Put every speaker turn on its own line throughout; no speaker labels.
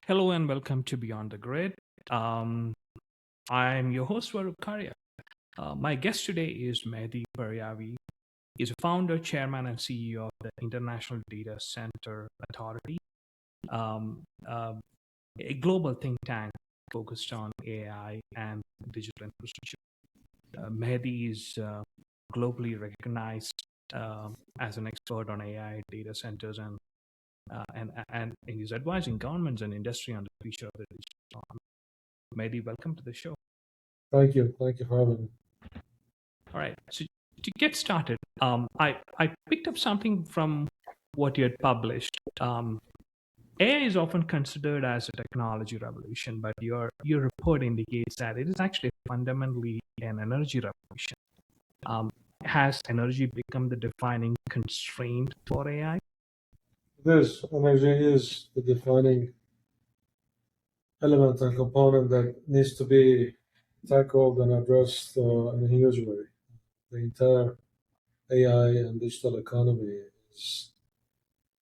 Hello and welcome to Beyond the Grid. Um, I'm your host, Varun Karya. My guest today is Mehdi Paryavi. He's a founder, chairman, and CEO of the International Data Center Authority, um, uh, a global think tank focused on AI and digital infrastructure. Mehdi is globally recognized as an expert on AI data centers and he's advising governments and industry on the future of the digital economy. Mehdi, welcome to the show.
Thank you. Thank you for having me.
All right. So to get started, I picked up something from what you had published. AI is often considered as a technology revolution, but your report indicates that it is actually fundamentally an energy revolution. Um, has energy become the defining constraint for AI?
This energy is the defining element and component that needs to be tackled and addressed in a huge way. The entire AI and digital economy is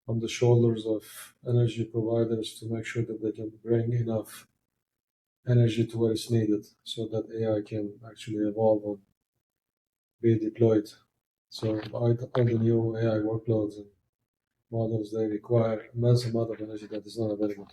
on the shoulders of energy providers to make sure that they can bring enough energy to where it's needed so that AI can actually evolve and be deployed. So all the new AI workloads and models, they require immense amount of energy that is not available.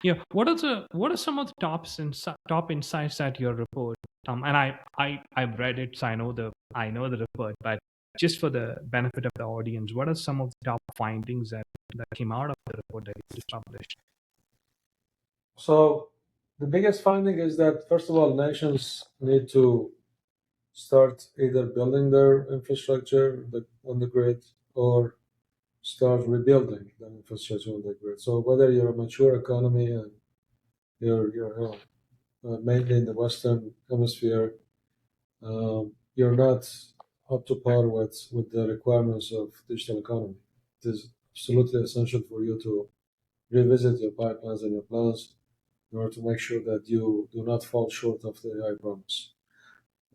Yeah. What are some of the top insights that your report? And I've read it, so I know the report. But just for the benefit of the audience, what are some of the top findings that came out of the report that you just published?
So the biggest finding is that, first of all, nations need to start either building their infrastructure on the grid or start rebuilding the infrastructure on the grid. So whether you're a mature economy and you're mainly in the Western Hemisphere, you're not up to par with the requirements of digital economy. It is absolutely essential for you to revisit your pipelines and your plans in order to make sure that you do not fall short of the AI promise.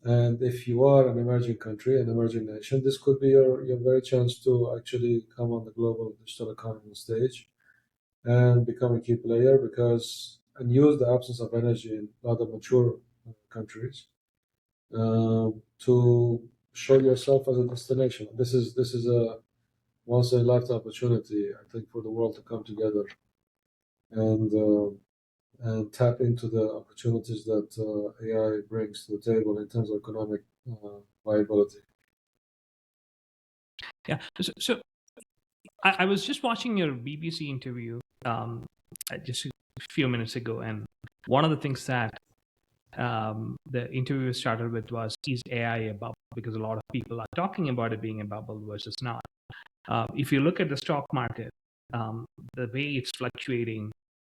And if you are an emerging country, an emerging nation, this could be your very chance to actually come on the global digital economy stage and become a key player and use the absence of energy in other mature countries to show yourself as a destination. This is a once in a lifetime opportunity, I think, for the world to come together and tap into the opportunities that AI brings to the table in terms of economic viability.
Yeah. So I was just watching your BBC interview just a few minutes ago, and one of the things that the interview started with was, is AI a bubble? Because a lot of people are talking about it being a bubble versus not. If you look at the stock market, the way it's fluctuating,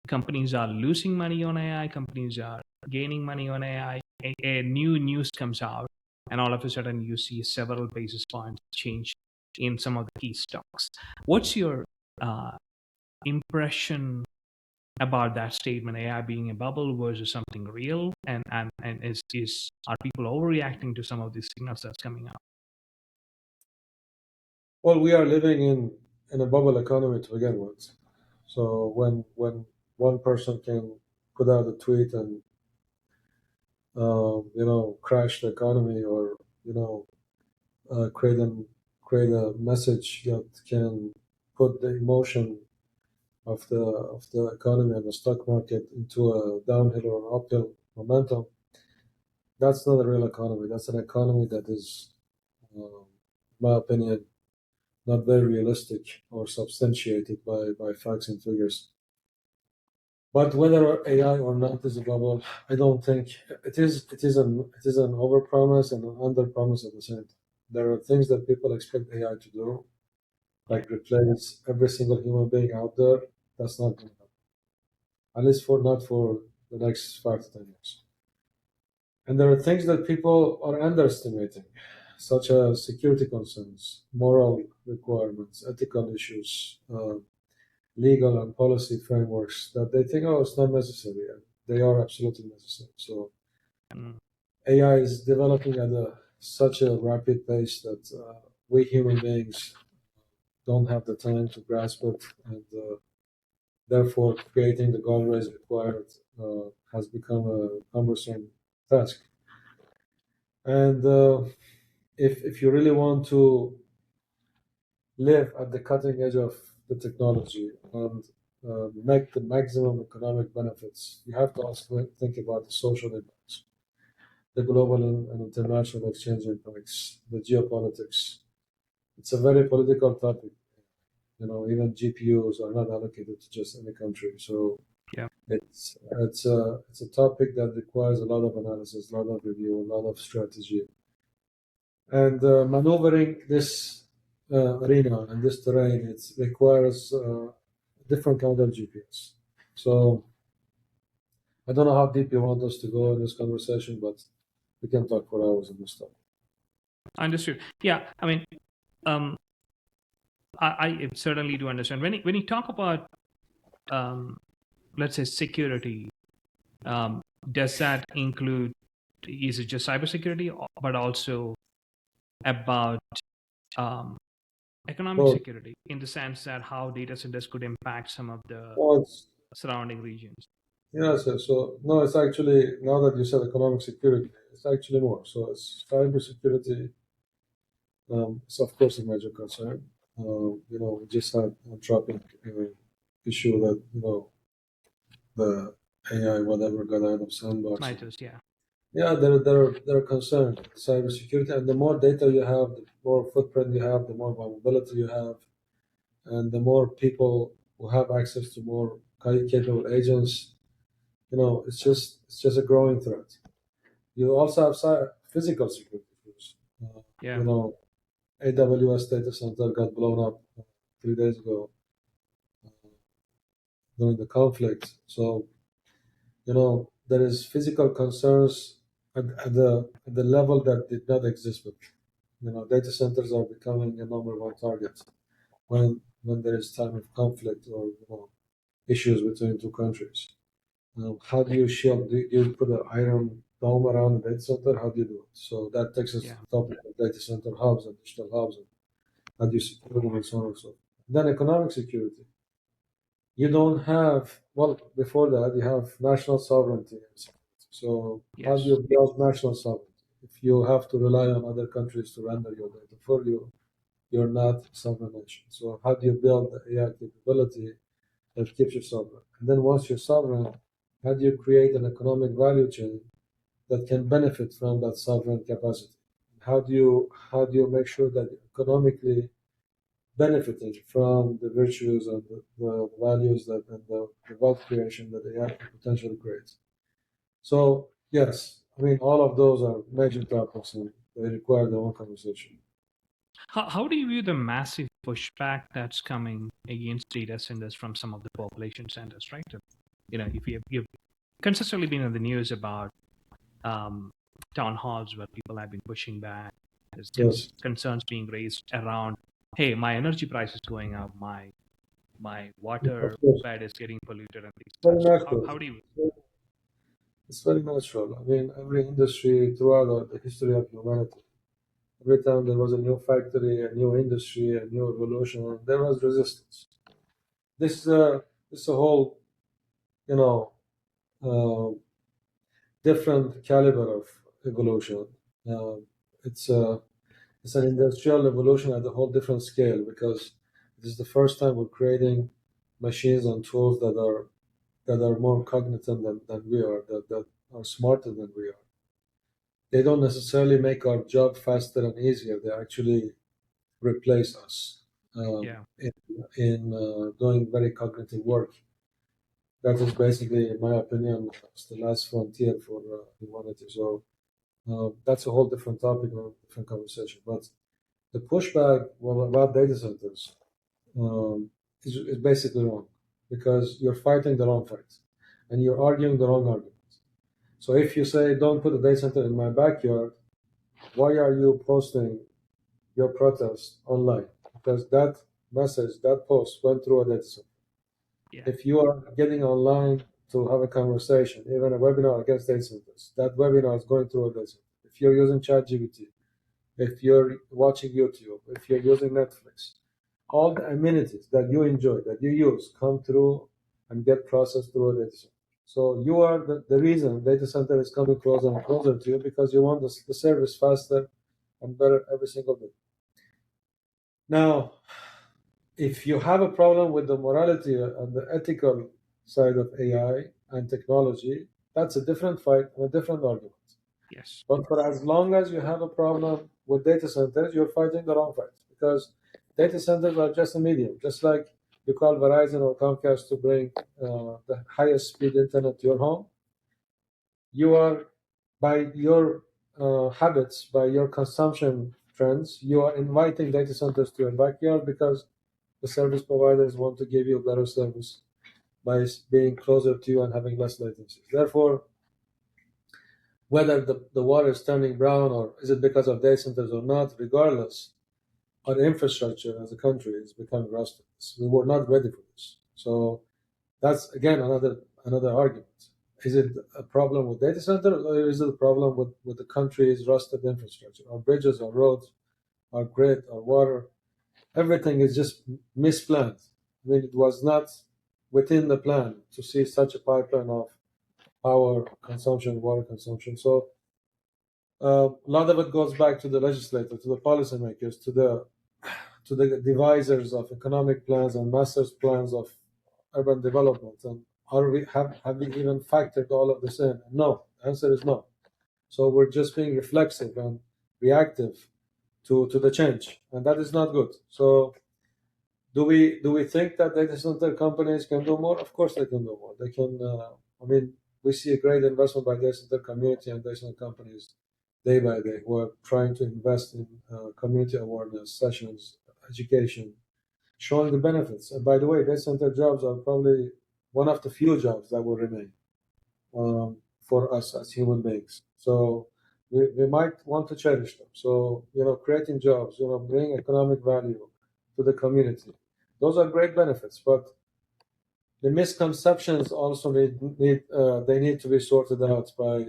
companies are losing money on AI, companies are gaining money on AI. A new news comes out, and all of a sudden you see several basis points change in some of the key stocks. What's your uh, impression about that statement, AI being a bubble versus something real? And is are people overreacting to some of these signals that's coming out?
Well, we are living in a bubble economy to begin with. So when one person can put out a tweet and crash the economy or you know uh, create a create a message that can put the emotion of the economy and the stock market into a downhill or an uphill momentum, that's not a real economy. That's an economy that is, in my opinion, not very realistic or substantiated by facts and figures. But whether AI or not is a bubble, I don't think it is. It is an overpromise and an underpromise at the same time. There are things that people expect AI to do,
Yeah.
like replace every single human being out there. That's not going to happen, at least for not for the next 5 to 10 years. And there are things that people are underestimating, such as security concerns, moral requirements, ethical issues, legal and policy frameworks that they think, oh, it's not necessary. And they are absolutely necessary. So
Mm.
AI is developing at such a rapid pace that we human beings don't have the time to grasp it and Therefore, creating the guardrails required has become a cumbersome task. And if you really want to live at the cutting edge of the technology and make the maximum economic benefits, you have to also think about the social impacts, the global and international exchange impacts, the geopolitics. It's a very political topic. Even GPUs are not allocated to just any country. So
Yeah.
it's a topic that requires a lot of analysis, a lot of review, a lot of strategy, and maneuvering this arena and this terrain. It requires different kind of GPS. So I don't know how deep you want us to go in this conversation, but we can talk for hours on this topic.
Understood. Yeah. I mean, um, I certainly do understand when you talk about, let's say, security. Does that include, is it just cybersecurity, but also about economic
Well,
security, in the sense that how data centers could impact some of the
well,
surrounding regions?
so no, it's actually, now that you said economic security, it's actually more. So it's cybersecurity. It's of course a major concern. We just had a dropping issue that the AI whatever got out of sandbox.
Mythos, yeah.
Yeah, they're concerned with cybersecurity, and the more data you have, the more footprint you have, the more vulnerability you have, and the more people who have access to more capable agents. It's just a growing threat. You also have physical security issues.
Yeah.
AWS data center got blown up 3 days ago during the conflict. So there is physical concerns at the level that did not exist before. Data centers are becoming a number one target when there is time of conflict or issues between two countries. How do you shield? Do you put an iron dome around the data center? How do you do it? So that takes us to
Yeah.
the topic of data center hubs and digital hubs, and how do you secure them, and so on and so forth. Then economic security. You don't have, well, before that, you have national sovereignty. So how do
Yes.
you build national sovereignty? If you have to rely on other countries to render your data for you, you're not a sovereign nation. So how do you build the AI capability that keeps you sovereign? And then once you're sovereign, how do you create an economic value chain that can benefit from that sovereign capacity? How do you make sure that economically benefiting from the virtues and the values and the wealth creation that AI can potentially create? So yes, I mean all of those are major topics and they require their own conversation.
How do you view the massive pushback that's coming against data centers from some of the population centers, right? If you've consistently been in the news about town halls where people have been pushing back, there's
Yes,
concerns being raised around, hey, my energy price is going up, my water
of course,
bed is getting polluted, and these
very
stuff. So
natural.
how do you?
It's very natural. I mean, every industry throughout the history of humanity, every time there was a new factory, a new industry, a new revolution, there was resistance. This is a whole, you know, uh, different caliber of evolution. Uh, it's a it's an industrial evolution at a whole different scale because this is the first time we're creating machines and tools that are more cognitive than we are, that are smarter than we are. They don't necessarily make our job faster and easier. They actually replace us
Yeah.
in doing very cognitive work. That is basically, in my opinion, it's the last frontier for humanity. So that's a whole different topic or different conversation. But the pushback, well, about data centers is basically wrong because you're fighting the wrong fight and you're arguing the wrong argument. So if you say, don't put a data center in my backyard, why are you posting your protest online? Because that message, that post went through a data center.
Yeah.
If you are getting online to have a conversation, even a webinar against data centers, that webinar is going through a data center. If you're using ChatGPT, if you're watching YouTube, if you're using Netflix, all the amenities that you enjoy, that you use, come through and get processed through a data center. So you are the reason data center is coming closer and closer to you, because you want the service faster and better every single day. Now, if you have a problem with the morality and the ethical side of AI and technology, that's a different fight and a different argument.
Yes.
But for as long as you have a problem with data centers, you're fighting the wrong fight, because data centers are just a medium. Just like you call Verizon or Comcast to bring the highest speed internet to your home, you are, by your habits, by your consumption trends, you are inviting data centers to your backyard, because the service providers want to give you better service by being closer to you and having less latency. Therefore, whether the water is turning brown or is it because of data centers or not, regardless, our infrastructure as a country is becoming rusted. We were not ready for this. So that's, again, another argument. Is it a problem with data centers, or is it a problem with the country's rusted infrastructure? Our bridges, our roads, our grid, our water, everything is just misplanned. I mean, it was not within the plan to see such a pipeline of power consumption, water consumption. So a lot of it goes back to the legislator, to the policymakers, to the devisers of economic plans and master plans of urban development. And have we even factored all of this in? No. The answer is no. So we're just being reflexive and reactive to the change, and that is not good. So do we think that data center companies can do more? Of course they can do more. They can. We see a great investment by data center community and data center companies day by day who are trying to invest in community awareness sessions, education, showing the benefits. And by the way, data center jobs are probably one of the few jobs that will remain for us as human beings. So we might want to cherish them. So, creating jobs, bringing economic value to the community. Those are great benefits, but the misconceptions also need to be sorted out by,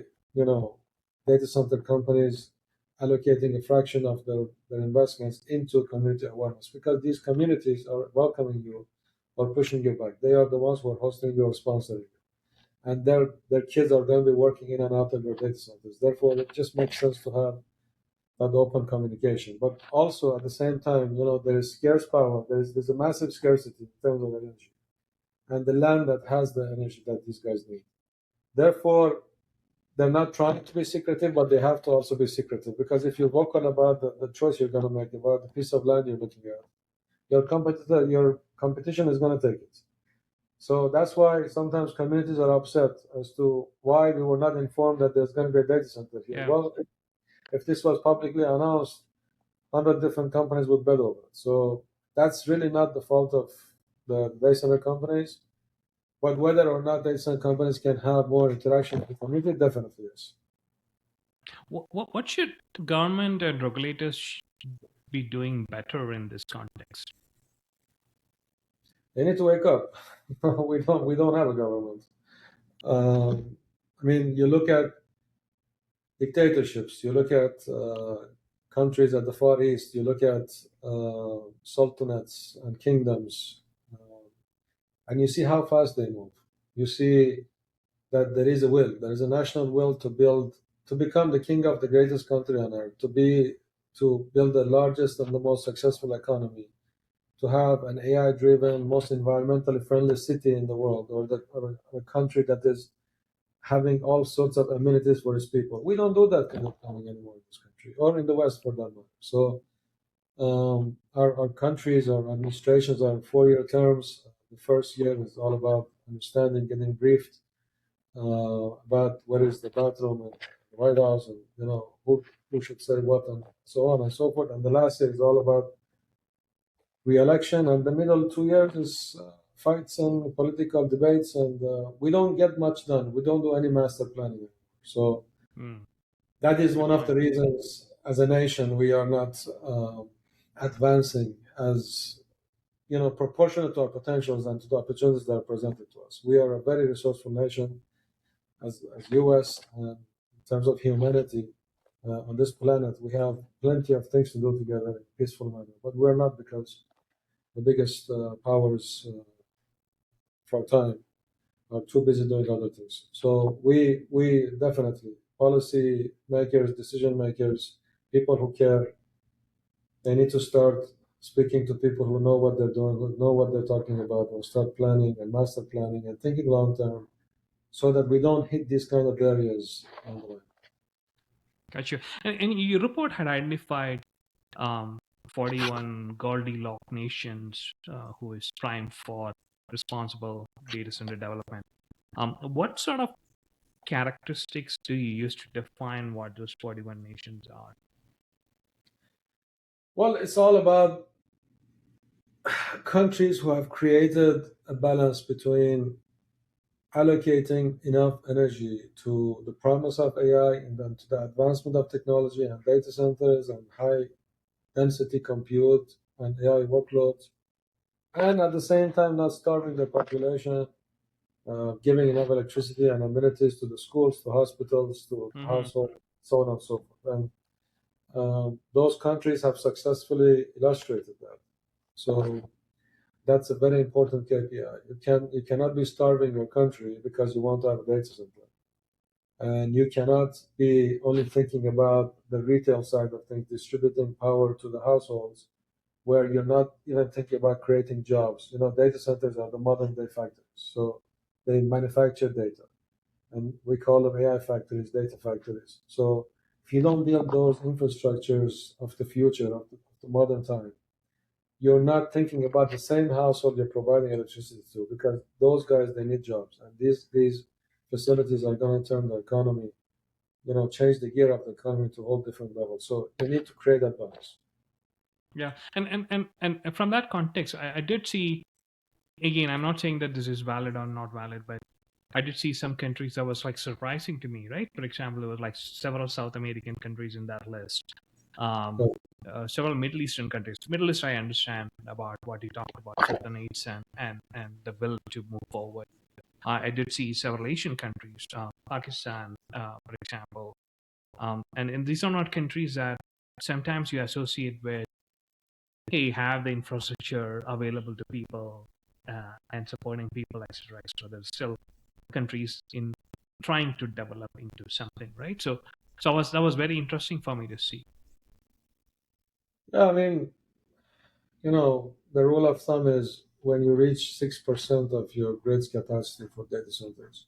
data center companies allocating a fraction of their investments into community awareness, because these communities are welcoming you or pushing you back. They are the ones who are hosting you or sponsoring you. And their kids are going to be working in and out of your data centers. Therefore, it just makes sense to have that open communication. But also at the same time, there is scarce power. There's a massive scarcity in terms of energy, and the land that has the energy that these guys need. Therefore, they're not trying to be secretive, but they have to also be secretive, because if you're vocal about the choice you're going to make, about the piece of land you're looking at, your competition is going to take it. So that's why sometimes communities are upset as to why we were not informed that there's going to be a data center here.
Yeah.
Well, if this was publicly announced, 100 different companies would bet over it. So that's really not the fault of the data center companies. But whether or not data center companies can have more interaction with the community, definitely is.
What should government and regulators be doing better in this context?
They need to wake up. we don't have a government. You look at dictatorships, you look at countries at the Far East, you look at sultanates and kingdoms, and you see how fast they move. You see that there is a national will to become the king of the greatest country on earth, to build the largest and the most successful economy, to have an AI-driven, most environmentally friendly city in the world, or a country that is having all sorts of amenities for its people. We don't do that kind of planning anymore in this country, or in the West for that matter. So our countries, our administrations are 4-year terms. The first year is all about understanding, getting briefed about what is the bathroom and the White House, and who should say what, and so on and so forth. And the last year is all about re-election, and the middle 2 years is fights and political debates, and we don't get much done. We don't do any master planning. So that is one of the reasons, as a nation, we are not advancing as proportionate to our potentials and to the opportunities that are presented to us. We are a very resourceful nation as U.S., and in terms of humanity on this planet, we have plenty of things to do together in a peaceful manner. But we're not, because the biggest powers for a time are too busy doing other things. So we definitely, policy makers, decision makers, people who care, they need to start speaking to people who know what they're doing, who know what they're talking about, and start planning and master planning and thinking long term, so that we don't hit these kind of barriers on the way.
Gotcha. And your report had identified 41 Goldilocks nations who is prime for responsible data center development. What sort of characteristics do you use to define what those 41 nations are?
Well, it's all about countries who have created a balance between allocating enough energy to the promise of AI and then to the advancement of technology and data centers and high density compute and AI workloads, and at the same time not starving the population, giving enough electricity and amenities to the schools, to hospitals, to households, so on and so forth. And those countries have successfully illustrated that. So that's a very important KPI. You cannot be starving your country because you want to have a data center, and you cannot be only thinking about the retail side of things, distributing power to the households, where you're not even thinking about creating jobs. Data centers are the modern day factories, so they manufacture data, and we call them AI factories, data factories. So if you don't build those infrastructures of the future, of the modern time, you're not thinking about the same household you're providing electricity to, because those guys, they need jobs, and these facilities are going to turn the economy, change the gear of the economy to a whole different level. So they need to create that balance.
Yeah, and from that context, I did see, again, I'm not saying that this is valid or not valid, but I did see some countries that was like surprising to me, right? For example, there was like several South American countries in that list, um,
So,
several Middle Eastern countries. Middle East, I understand about what you talked about, certain aids and the will to move forward. I did see several Asian countries, Pakistan, for example, and these are not countries that sometimes you associate with, hey, have the infrastructure available to people and supporting people, etc. So there's still countries in trying to develop into something, right? So that was very interesting for me to see.
yeah, I mean, the rule of thumb is when you reach 6% of your grid's capacity for data centers,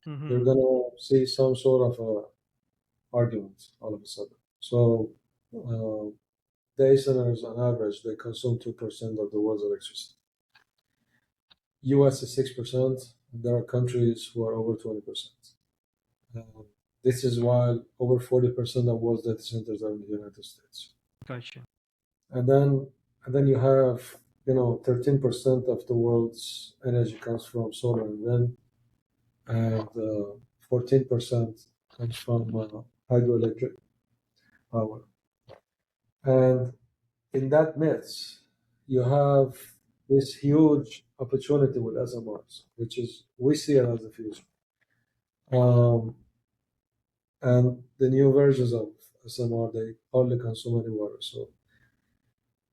you're
Mm-hmm.
going to see some sort of a argument all of a sudden. So uh, data centers, on average, they consume 2% of the world's electricity. US is 6%, and there are countries who are over 20%. Um, this is while over 40% of world's data centers are in the United States.
Gotcha.
And then you have 13% of the world's energy comes from solar and wind, and 14% comes from hydroelectric power. And in that mix, you have this huge opportunity with SMRs, which is we see it as the future. Um, and the new versions of SMR, they hardly consume any water. So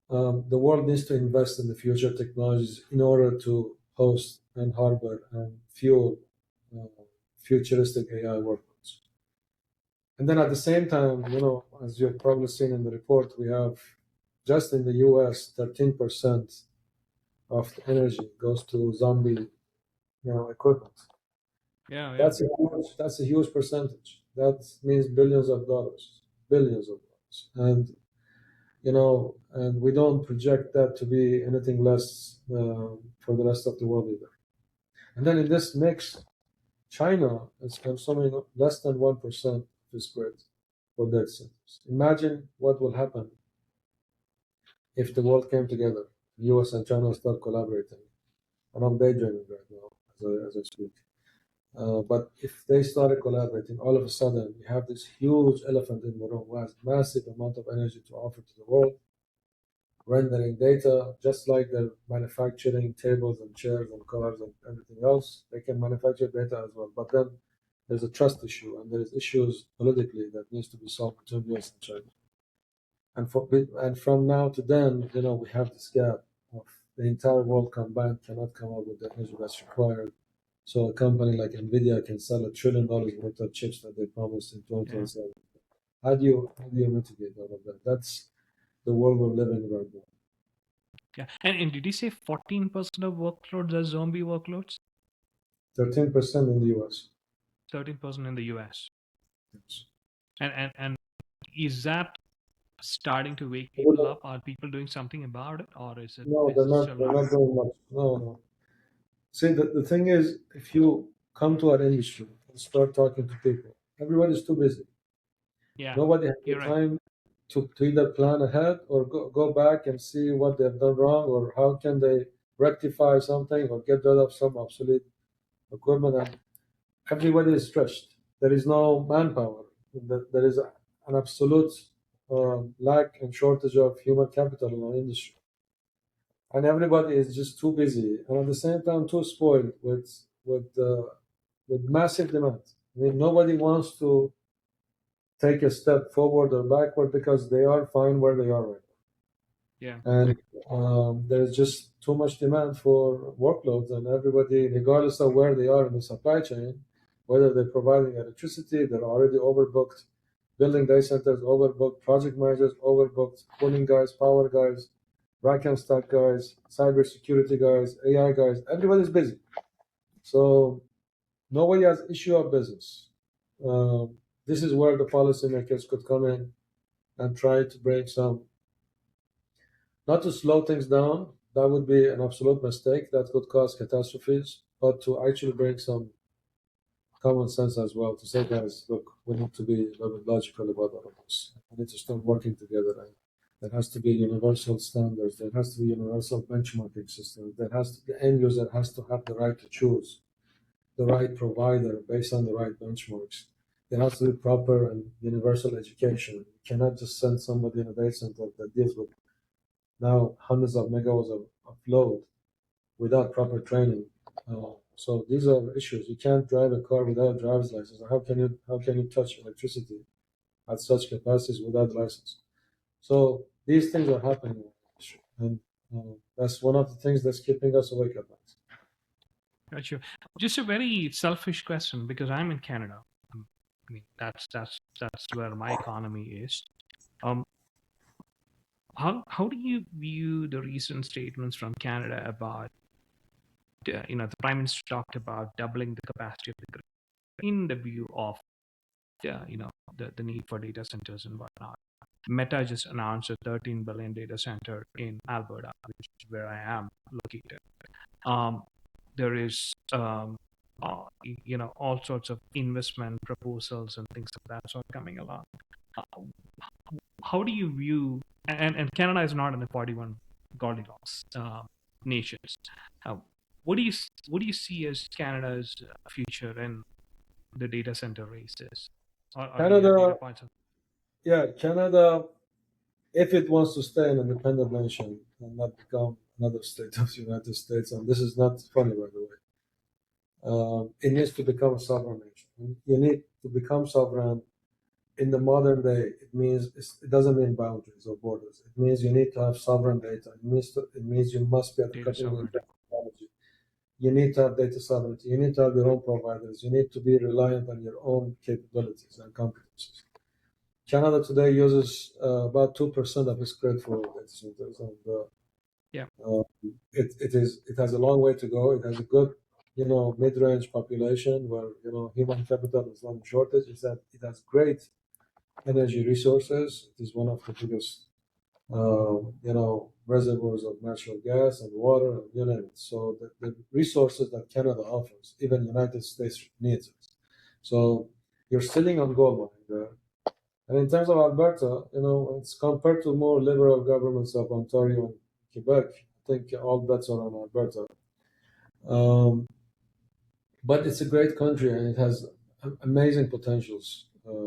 the world needs to invest in the future technologies in order to host and harbor and fuel uh, futuristic AI workloads. And then at the same time, as you've probably seen in the report, we have just in the US, 13% of the energy goes to zombie, equipment.
Yeah, yeah.
That's a huge percentage. That means billions of dollars, and we don't project that to be anything less for the rest of the world either. And then in this mix, China is consuming less than 1% of its grid for data centers. Imagine what will happen if the world came together, US and China start collaborating. And I'm daydreaming right now as I speak. But if they started collaborating, all of a sudden you have this huge elephant in the room who has massive amount of energy to offer to the world, rendering data just like they're manufacturing tables and chairs and cars and everything else. They can manufacture data as well. But then there's a trust issue, and there's issues politically that needs to be solved between US and China. And from now to then, we have this gap of the entire world combined cannot come up with the energy that's required So a company like Nvidia can sell $1 trillion worth of chips that they promised in
Yeah.
2027. How do you mitigate all of that? That's the world we're living in right now.
Yeah. And did you say 14% of workloads are zombie workloads?
13% in the US.
13% in the US.
Yes.
And is that starting to wake
I
people
wouldn't-
up? Are people doing something about it, or
No,
is it still
they're
happening?
not doing much. No, no. See, the thing is, if you come to our industry and start talking to people, everybody's too busy.
Yeah,
Nobody has the
you're right.
time to either plan ahead or go back and see what they've done wrong or how can they rectify something or get rid of some obsolete equipment. And everybody is stretched. There is no manpower. There is an absolute lack and shortage of human capital in our industry. And everybody is just too busy and at the same time too spoiled with massive demand. I mean, nobody wants to take a step forward or backward because they are fine where they are right
Yeah,
now. And there's just too much demand for workloads, and everybody, regardless of where they are in the supply chain, whether they're providing electricity, they're already overbooked. Building data centers overbooked, project managers overbooked, cooling guys, power guys, rack and stack guys, cybersecurity guys, AI guys. Everybody's busy. So nobody has issue of business. This is where the policymakers could come in and try to bring some, not to slow things down, that would be an absolute mistake that could cause catastrophes, but to actually bring some common sense as well to say, guys, look, we need to be a little bit logical about all of this. We need to start working together. And there has to be universal standards. There has to be universal benchmarking systems. The end user has to have the right to choose the right provider based on the right benchmarks. There has to be proper and universal education. You cannot just send somebody in a data center that deals with now hundreds of megawatts of load without proper training. So these are issues. You can't drive a car without a driver's license. How can you touch electricity at such capacities without license? So these things are happening, and that's one of the things that's keeping us awake at night.
got you. Just a very selfish question because I'm in Canada. I mean, that's where my economy is. Um, how do you view the recent statements from Canada about the prime minister talked about doubling the capacity of the grid in the view of the need for data centers and whatnot. Meta just announced a 13 billion data center in Alberta, which is where I am located. There is all sorts of investment proposals and things of that sort coming along. Uh, how do you view and Canada is not in the 41 Goldilocks nations. Uh, what do you see as Canada's future in the data center races? Or do you have data
Canada,
points of
yeah, Canada, if it wants to stay an independent nation and not become another state of the United States, and this is not funny, by the way, it needs to become a sovereign nation. You need to become sovereign in the modern day. It doesn't mean boundaries or borders. It means you need to have sovereign data. It means you must be at the
data
cutting edge of
sovereignty?
technology. You need to have data sovereignty. You need to have your own providers. You need to be reliant on your own capabilities and competencies. Canada today uses about 2% of its grid for data centers, and
Yeah,
it has a long way to go. It has a good, mid-range population where human capital is not in shortage. Is that it has great energy resources. It is one of the biggest, reservoirs of natural gas and water and you name it. So the resources that Canada offers, even United States needs it. So you're sitting on gold mine there. And in terms of Alberta, it's compared to more liberal governments of Ontario and Quebec. I think all bets are on Alberta. Um, but it's a great country and it has amazing potentials.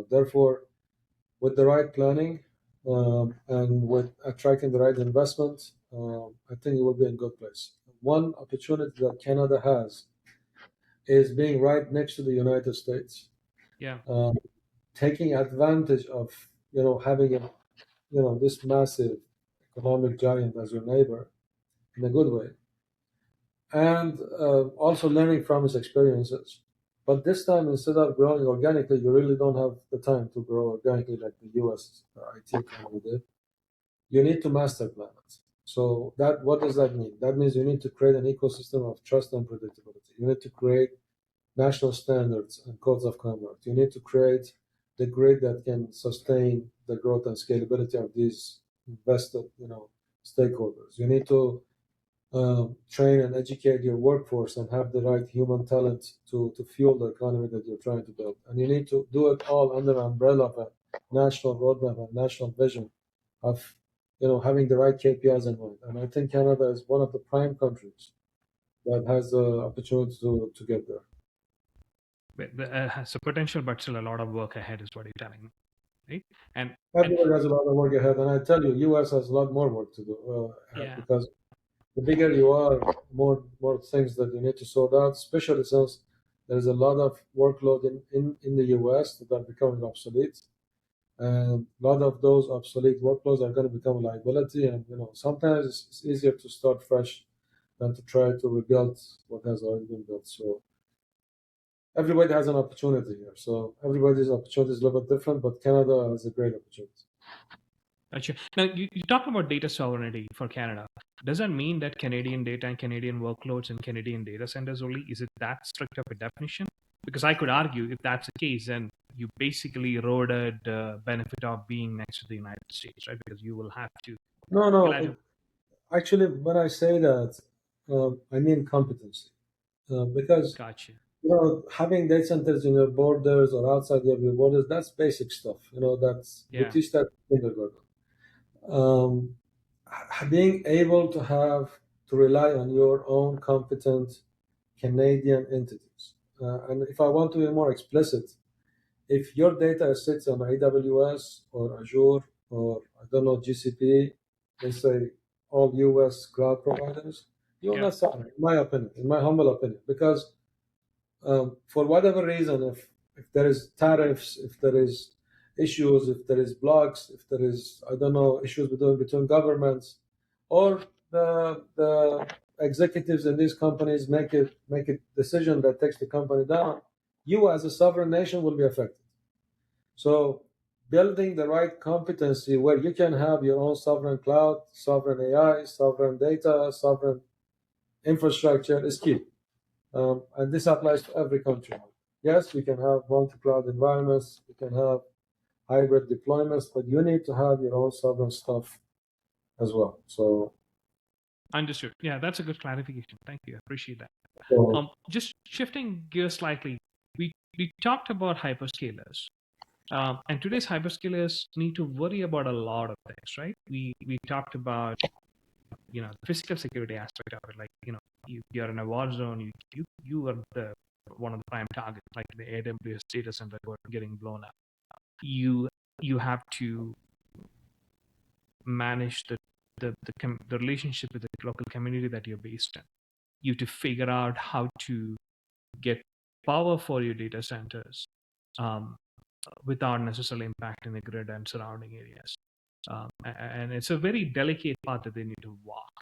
Therefore, with the right planning and with attracting the right investment, I think it will be in a good place. One opportunity that Canada has is being right next to the United States,
yeah,
um, taking advantage of having this massive economic giant as your neighbor in a good way, and also learning from his experiences. But this time, instead of growing organically, you really don't have the time to grow organically like the US IT economy did. You need to master plan it. So that what does that mean? That means you need to create an ecosystem of trust and predictability. You need to create national standards and codes of conduct. You need to create the grid that can sustain the growth and scalability of these invested, stakeholders. You need to train and educate your workforce and have the right human talent to fuel the economy that you're trying to build. And you need to do it all under an umbrella of a national roadmap and national vision of having the right KPIs in mind. And I think Canada is one of the prime countries that has the opportunity to get there.
Has a potential, but still a lot of work ahead, is what you're telling me, right? And
Everybody has a lot of work ahead, and I tell you, US has a lot more work to do
yeah,
because the bigger you are, more things that you need to sort out, especially since there's a lot of workload in the US that are becoming obsolete. And a lot of those obsolete workloads are going to become a liability. And sometimes it's easier to start fresh than to try to rebuild what has already been built. So everybody has an opportunity here. So everybody's opportunity is a little bit different, but Canada has a great opportunity.
gotcha. Now you talked about data sovereignty for Canada. Does that mean that Canadian data and Canadian workloads and Canadian data centers only? Is it that strict of a definition? Because I could argue if that's the case, then you basically eroded the benefit of being next to the United States, right? Because you will have to.
No. Actually, when I say that, I mean competency. Because
Gotcha.
having data centers in your borders or outside of your borders, that's basic stuff. That's we
Yeah.
teach that in kindergarten. Um, Being able to rely on your own competent Canadian entities. And if I want to be more explicit, if your data sits on AWS or Azure or I don't know GCP, let's say all US cloud providers, you will
Yeah.
not suffer, in my opinion, in my humble opinion, because for whatever reason, if there is tariffs, if there is issues, if there is blocks, if there is I don't know issues between governments, or the executives in these companies make a decision that takes the company down, you as a sovereign nation will be affected. So building the right competency where you can have your own sovereign cloud, sovereign AI, sovereign data, sovereign infrastructure is key. And this applies to every country. Yes, we can have multi-cloud environments, we can have hybrid deployments, but you need to have your own sovereign stuff as well. So,
Understood. Yeah, that's a good clarification. Thank you. I appreciate that.
so
Just shifting gears slightly, we talked about hyperscalers. And today's hyperscalers need to worry about a lot of things, right? We talked about the physical security aspect of it, like you're in a war zone, you are the one of the prime targets, like the AWS data center getting blown up. You have to manage the relationship with the local community that you're based in. You have to figure out how to get power for your data centers without necessarily impacting the grid and surrounding areas. And it's a very delicate path that they need to walk.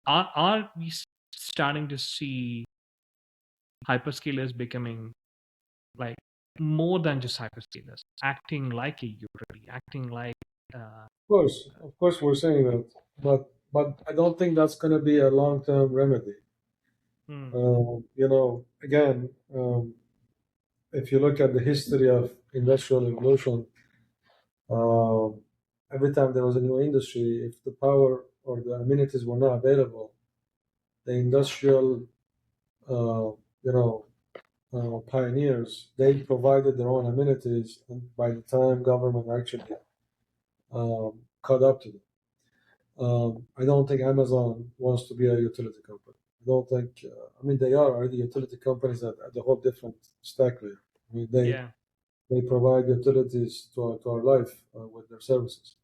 Are we starting to see hyperscalers becoming like more than just hyperscalers, acting like a utility, acting like
of course, we're saying that, but I don't think that's going to be a long-term remedy.
hmm,
Again, if you look at the history of industrial evolution, um, every time there was a new industry, if the power or the amenities were not available, the industrial, uh, you know, pioneers, they provided their own amenities, and by the time government actually caught up to them. I don't think Amazon wants to be a utility company. I don't think. I mean, they are already utility companies at a whole different stack layer. I mean,
yeah,
they provide utilities to our life with their services.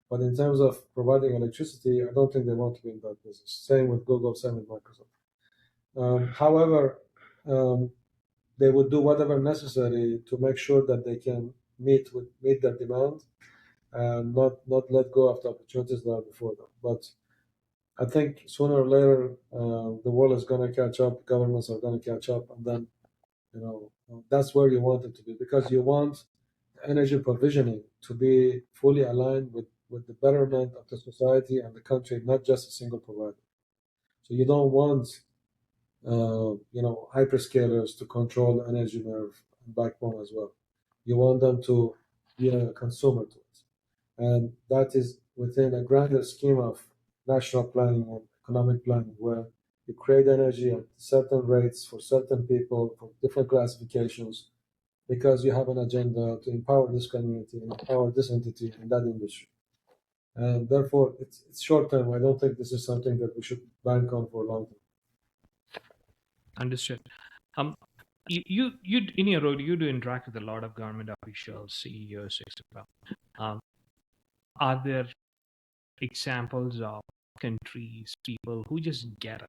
But in terms of providing electricity, I don't think they want to be in that business. Same with Google, same with Microsoft. However, they would do whatever necessary to make sure that they can meet their demand and not let go of the opportunities that are before them. But I think sooner or later the world is going to catch up. Governments are going to catch up, and then that's where you want it to be because you want energy provisioning to be fully aligned with the betterment of the society and the country, not just a single provider. So you don't want hyperscalers to control the energy nerve and backbone as well. You want them to be a consumer to it. And that is within a grander scheme of national planning and economic planning, where you create energy at certain rates for certain people, for different classifications, because you have an agenda to empower this community, empower this entity in that industry. And therefore, it's short term. I don't think this is something that we should bank on for long term.
Understood. You in your role, you do interact with a lot of government officials, CEOs, etc. Are there examples of countries, people who just get it,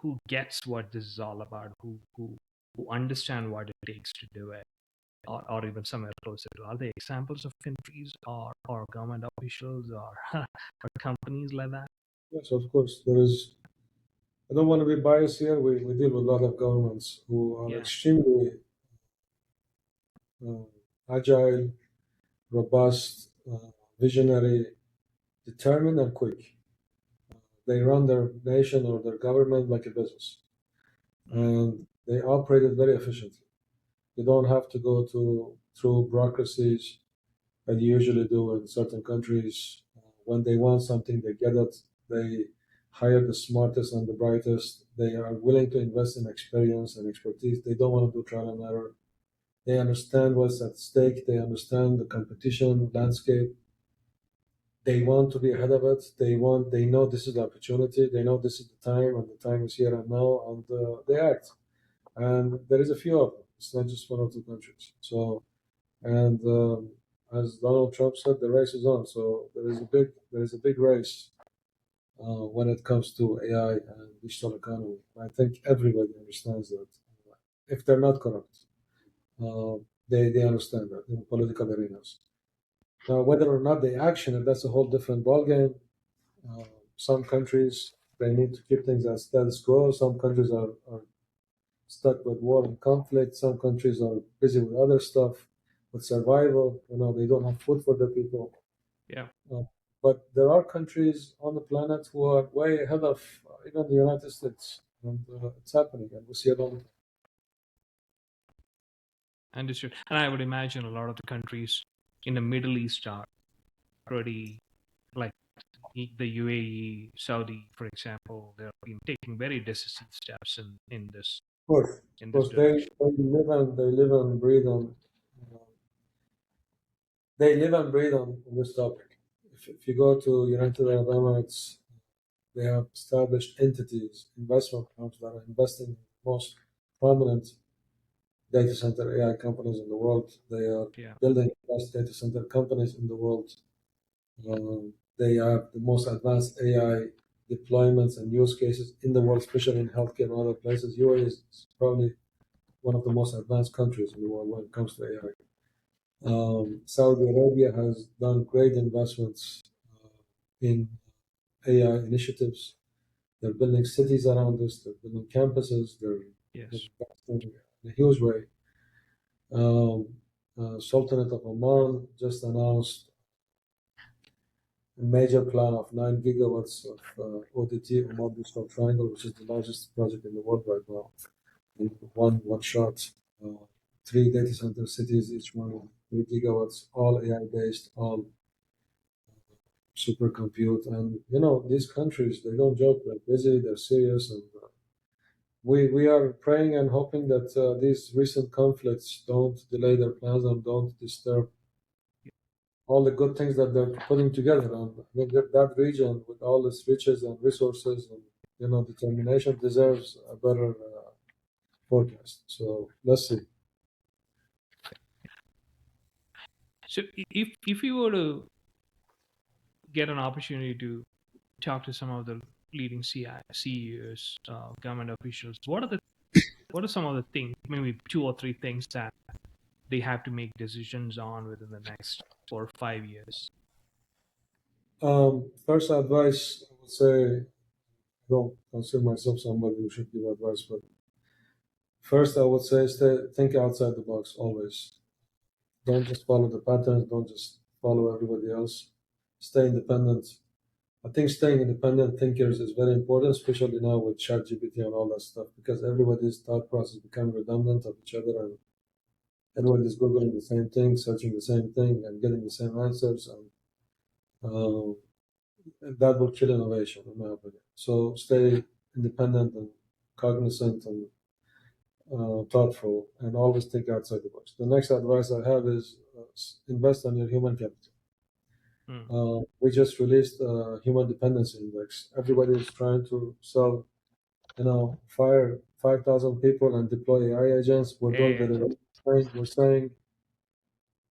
who gets what this is all about, who understand what it takes to do it, or even somewhere closer to? Are there examples of countries or government officials or companies like that?
Yes, of course. There is. I don't want to be biased here. We deal with a lot of governments who are
Yeah.
extremely uh, agile, robust, visionary, determined, and quick. They run their nation or their government like a business, and they operate it very efficiently. You don't have to go through bureaucracies that you usually do in certain countries. When they want something, they get it. They hire the smartest and the brightest. They are willing to invest in experience and expertise. They don't want to do trial and error. They understand what's at stake. They understand the competition landscape. They want to be ahead of it. They know this is the opportunity. They know this is the time, and the time is here and now, and they act. And there is a few of them. It's not just one or two countries. So, and as Donald Trump said, the race is on. So there is a big race when it comes to AI and digital economy. I think everybody understands that. If they're not corrupt, uh, they understand that in political arenas. Now, whether or not they action it, that's a whole different ballgame. Uh, some countries they need to keep things as status quo. Some countries are stuck with war and conflict. Some countries are busy with other stuff, with survival. They don't have food for the people.
Yeah.
Uh, but there are countries on the planet who are way ahead of even the United States, and it's happening, and we see it all the time.
Understood. And I would imagine a lot of the countries in the Middle East are pretty, like the UAE, Saudi, for example. They've been taking very decisive steps
Of
in this
course, they,
direction.
they live and breathe on uh, they live and breathe on this topic. If you go to United Arab Emirates, they have established entities, investment firms that are investing in the most prominent data center AI companies in the world. They are
Yeah.
building the best data center companies in the world. They have the most advanced AI deployments and use cases in the world, especially in healthcare and other places. UAE is probably one of the most advanced countries in the world when it comes to AI. Saudi Arabia has done great investments in AI initiatives. They're building cities around this. They're building campuses. They're
Yes.
investing in a huge way. Sultanate of Oman just announced a major plan of 9 gigawatts of ODT, Oman Digital Triangle, which is the largest project in the world right now. In one shot, three data center cities, each one with 3 gigawatts, all AI based, all supercompute. And these countries, they don't joke. They're busy. They're serious, and we are praying and hoping that these recent conflicts don't delay their plans and don't disturb all the good things that they're putting together. And I mean, that region with all its riches and resources and determination deserves a better forecast. So let's see.
So if you were to get an opportunity to talk to some of the leading CEOs, government officials, what are some of the things, maybe 2 or 3 things that they have to make decisions on within the next 4 or 5 years?
First advice, I would say, don't consider myself somebody who should give advice, but first I would say think outside the box always. Don't just follow the patterns. Don't just follow everybody else. Stay independent. I think staying independent thinkers is very important, especially now with ChatGPT and all that stuff, because everybody's thought process becoming redundant of each other, and everybody's googling the same thing, searching the same thing, and getting the same answers, and um, that will kill innovation, in my opinion. So stay independent and cognizant and thoughtful, and always think outside the box. The next advice I have is invest in your human capital. We just released a human dependency index. Everybody is trying to sell, fire 5,000 people and deploy AI agents. We're doing that. We're saying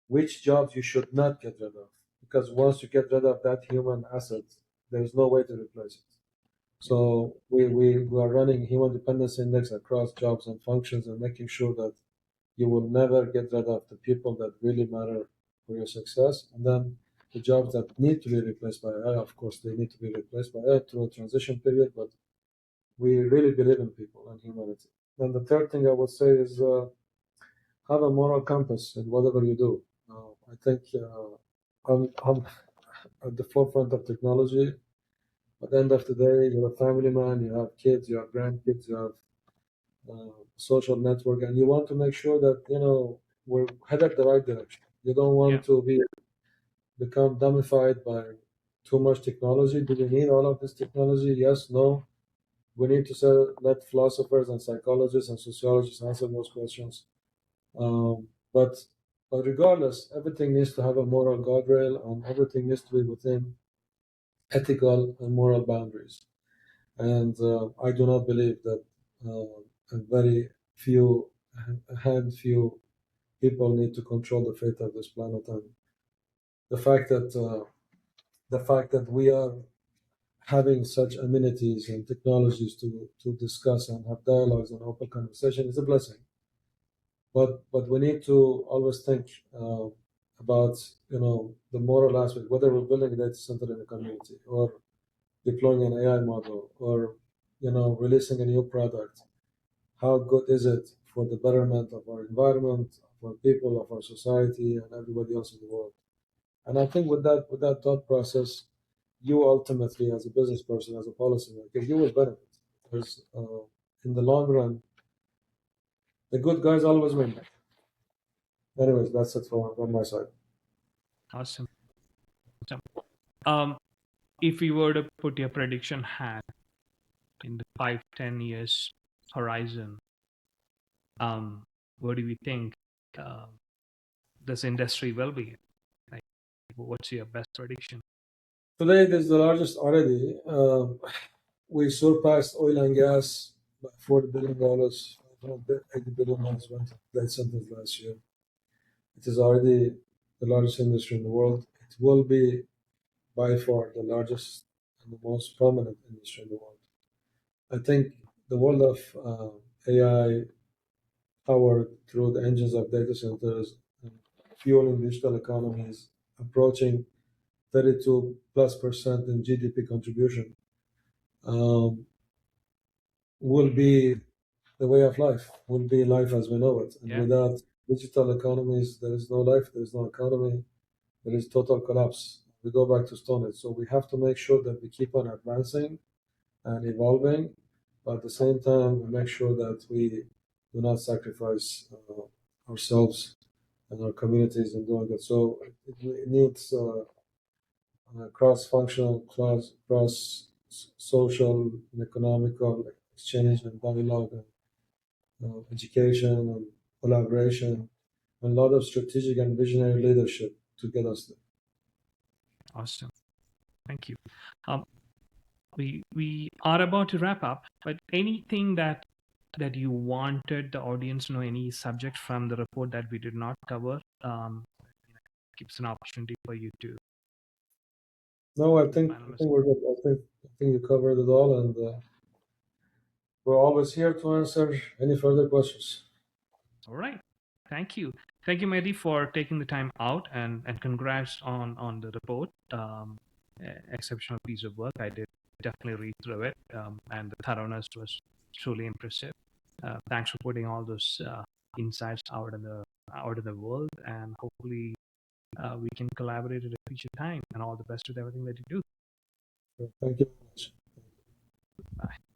which jobs you should not get rid of, because once you get rid of that human asset, there's no way to replace it. So we are running human dependency index across jobs and functions and making sure that you will never get rid of the people that really matter for your success. And then the jobs that need to be replaced by AI, of course, they need to be replaced by AI through a transition period, but we really believe in people and humanity. And the third thing I would say is have a moral compass in whatever you do. I think I'm at the forefront of technology. At the end of the day, you're a family man, you have kids, you have grandkids, you have social network, and you want to make sure that we're headed the right direction. You don't want to become dumbified by too much technology. Do we need all of this technology? Yes, no. We need to let philosophers and psychologists and sociologists answer those questions. But regardless, everything needs to have a moral guardrail, and everything needs to be within ethical and moral boundaries. And I do not believe that a very few, few people need to control the fate of this planet. And the fact that we are having such amenities and technologies to discuss and have dialogues and open conversation is a blessing. But we need to always think about the moral aspect, whether we're building a data center in a community or deploying an AI model or releasing a new product. How good is it for the betterment of our environment, of our people, of our society, and everybody else in the world? And I think with that thought process, you ultimately, as a business person, as a policymaker, you will benefit. Because in the long run, the good guys always win. Anyways, that's it from my side.
Awesome. If you were to put your prediction hat in the 5-10 years horizon, what do you think this industry will be? Like, what's your best prediction?
Today, it is the largest already. We surpassed oil and gas by $40 billion. $80 billion went to data centers last year. It is already the largest industry in the world. It will be by far the largest and the most prominent industry in the world. I think the world of AI, powered through the engines of data centers and fueling digital economies, approaching 32+% in GDP contribution, will be the way of life, will be life as we know it. And without digital economies, there is no life, there is no economy, there is total collapse. We go back to Stone Age. So we have to make sure that we keep on advancing and evolving, but at the same time, we make sure that we do not sacrifice ourselves and our communities in doing it. So it needs cross-functional, cross-social and economical exchange and dialogue and education and collaboration and a lot of strategic and visionary leadership to get us there.
Awesome. Thank you. We are about to wrap up, but anything that you wanted the audience to know, any subject from the report that we did not cover, gives an opportunity for you to.
No, I think we're good. I think you covered it all, and we're always here to answer any further questions.
All right. Thank you. Thank you, Mehdi, for taking the time out, and congrats on the report. Exceptional piece of work. I did definitely read through it, and the thoroughness was truly impressive. Thanks for putting all those insights out in the world, and hopefully we can collaborate at a future time. And all the best with everything that you do.
Thank you very much.
Bye.